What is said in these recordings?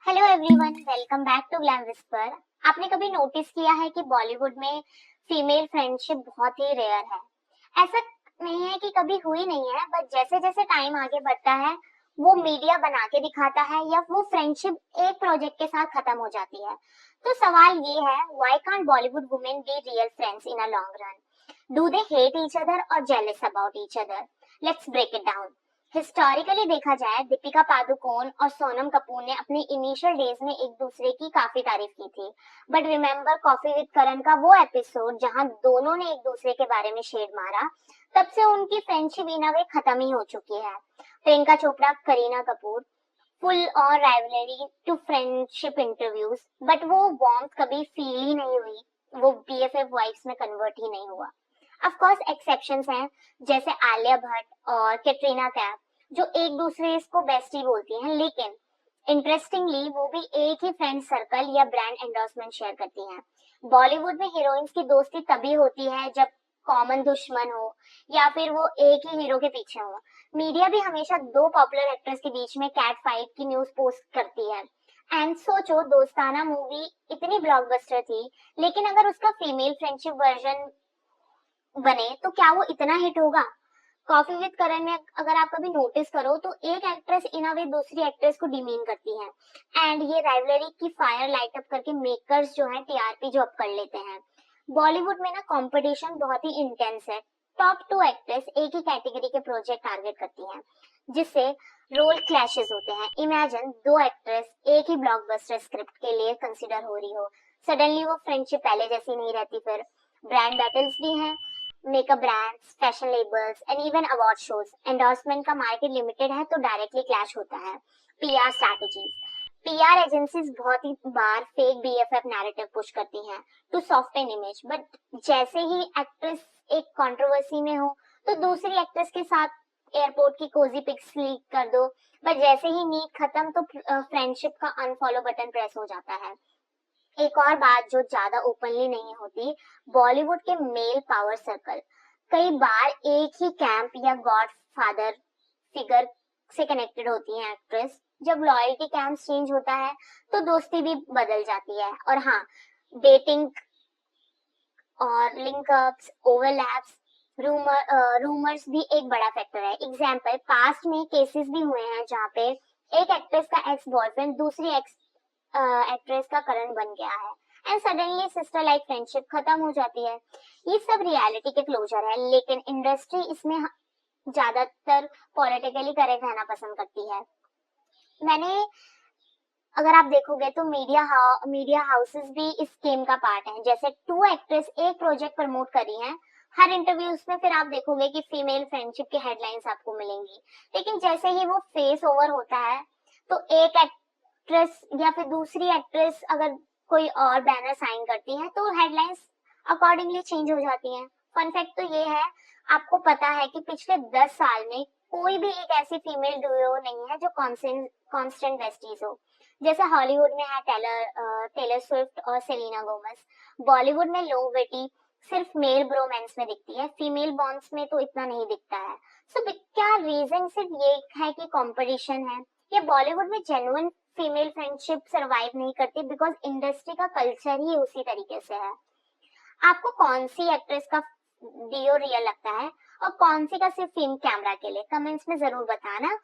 Hello everyone, welcome back to Glam Whisper. आपने कभी notice किया है कि बॉलीवुड में फीमेल फ्रेंडशिप बहुत ही रेयर है। ऐसा नहीं है कि कभी हुई नहीं है, बट जैसे जैसे टाइम आगे बढ़ता है वो मीडिया बना के दिखाता है या वो फ्रेंडशिप एक प्रोजेक्ट के साथ खत्म हो जाती है। तो सवाल ये है, why can't Bollywood women be real friends in a long run? Do they hate each other और jealous about each other? Let's break it down. Historically देखा जाए, दीपिका पादुकोण और सोनम कपूर ने अपने इनिशियल डेज में एक दूसरे की काफी तारीफ की थी। बट रिमेम्बर कॉफी विद करण का वो एपिसोड जहां दोनों ने एक दूसरे के बारे में शेड मारा? तब से उनकी फ्रेंडशिप इन अ वे खत्म ही हो चुकी है। प्रियंका चोपड़ा, करीना कपूर, फुल और rivalry to friendship interviews, but वो वार्मथ कभी फील ही नहीं हुई, वो बीएफएफ वाइब्स में कन्वर्ट ही नहीं हुआ। ऑफ कोर्स एक्सेप्शंस हैं, जैसे आलिया भट्ट और कैटरीना कैफ, जो एक दूसरे को बेस्टी बोलती हैं, लेकिन इंटरेस्टिंगली वो भी एक ही फ्रेंड सर्कल या ब्रांड एंडोर्समेंट शेयर करती हैं। बॉलीवुड में हीरोइंस की दोस्ती तभी होती है जब कॉमन दुश्मन हो या फिर वो एक ही हीरो के पीछे हो। मीडिया भी हमेशा दो पॉपुलर एक्टर्स के बीच में कैट फाइट की न्यूज पोस्ट करती है। एंड सोचो, दोस्ताना मूवी इतनी ब्लॉकबस्टर थी, लेकिन अगर उसका फीमेल फ्रेंडशिप वर्जन बने तो क्या वो इतना हिट होगा? कॉफी विद करण में अगर आप कभी नोटिस करो तो एक एक्ट्रेस इन अ वे दूसरी एक्ट्रेस को डिमीन करती है, एंड ये राइवलरी की फायर लाइट अप करके मेकर्स जो है टीआरपी जॉब कर लेते हैं। बॉलीवुड में ना कंपटीशन बहुत ही इंटेंस है। टॉप टू एक्ट्रेस एक ही कैटेगरी के प्रोजेक्ट टारगेट करती हैं, जिससे रोल क्लैशेस होते हैं। इमेजिन दो एक्ट्रेस एक ही ब्लॉकबस्टर स्क्रिप्ट के लिए कंसिडर हो रही हो, सडनली वो फ्रेंडशिप पहले जैसी नहीं रहती। फिर ब्रांड बैटल्स भी हैं, makeup brands, fashion labels and even award shows. Endorsement का मार्केट लिमिटेड है तो डायरेक्टली क्लैश होता है। पीआर स्ट्रैटेजीज, पीआर एजेंसीज बहुत ही बार फेक बीएफएफ नैरेटिव पुश करती हैं टू सॉफ्टन इमेज, बट जैसे ही एक्ट्रेस एक कंट्रोवर्सी में हो तो दूसरी एक्ट्रेस के साथ एयरपोर्ट की कोजी पिक्स लीक कर दो, बट जैसे ही मीट खत्म तो फ्रेंडशिप का अनफॉलो बटन प्रेस हो जाता है। एक और बात जो ज्यादा ओपनली नहीं होती, बॉलीवुड के मेल पावर सर्कल कई बार एक ही कैंप या गॉड फादर फिगर से कनेक्टेड होती है एक्ट्रेस। जब लॉयल्टी कैंप चेंज होता है तो दोस्ती भी बदल जाती है। और हाँ, डेटिंग और लिंकअप्स, ओवरलैप्स, रूमर्स भी एक बड़ा फैक्टर है। एग्जाम्पल, पास्ट में केसेस भी हुए हैं जहाँ पे एक एक्ट्रेस का एक्स बॉयफ्रेंड दूसरी एक्स एक्ट्रेस का करण बन गया है, and suddenly sister like friendship खत्म हो जाती है। ये सब रियलिटी के क्लोजर है, लेकिन इंडस्ट्री इसमें ज्यादातर पॉलिटिकली करेक्ट रहना पसंद करती है। मैंने अगर आप देखोगे तो मीडिया हाउसेस भी इस गेम का पार्ट हैं। जैसे टू एक्ट्रेस एक प्रोजेक्ट प्रमोट करी हैं, हर इंटरव्यूज में फिर आप देखोगे कि फीमेल फ्रेंडशिप की हेडलाइंस आपको मिलेंगी, लेकिन जैसे ही वो फेस ओवर होता है तो एक एक्ट्रेस या फिर दूसरी एक्ट्रेस अगर कोई और बैनर साइन करती है तो हेडलाइंस अकॉर्डिंगली चेंज हो जाती हैं। फन फैक्ट तो ये है, आपको पता है कि पिछले 10 साल में कोई भी एक ऐसी फीमेल डुओ नहीं है जो कांस्टेंट बेस्टीज हो। जैसे हॉलीवुड में है टेलर स्विफ्ट और सेलिना गोमेज। बॉलीवुड में लो बेटी सिर्फ मेल ब्रोमेंस में दिखती है, फीमेल बॉन्ड्स में तो इतना नहीं दिखता है। सो क्या रीजन सिर्फ ये है कि कंपटीशन है, या बॉलीवुड में जेन्युइन फीमेल फ्रेंडशिप सरवाइव नहीं करती बिकॉज इंडस्ट्री का कल्चर ही उसी तरीके से है? आपको कौन सी एक्ट्रेस का डीओ रियल लगता है और कौन सी का सिर्फ फिल्म कैमरा के लिए? कमेंट्स में जरूर बताना।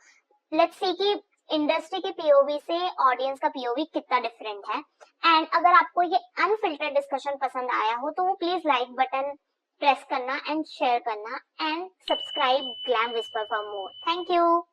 लेट्स सी कि इंडस्ट्री के पीओवी से ऑडियंस का पीओवी कितना डिफरेंट है। एंड अगर आपको ये अनफिल्टर्ड डिस्कशन पसंद आया हो तो वो प्लीज लाइक बटन प्रेस करना एंड शेयर करना and subscribe glam whisper for more. Thank you.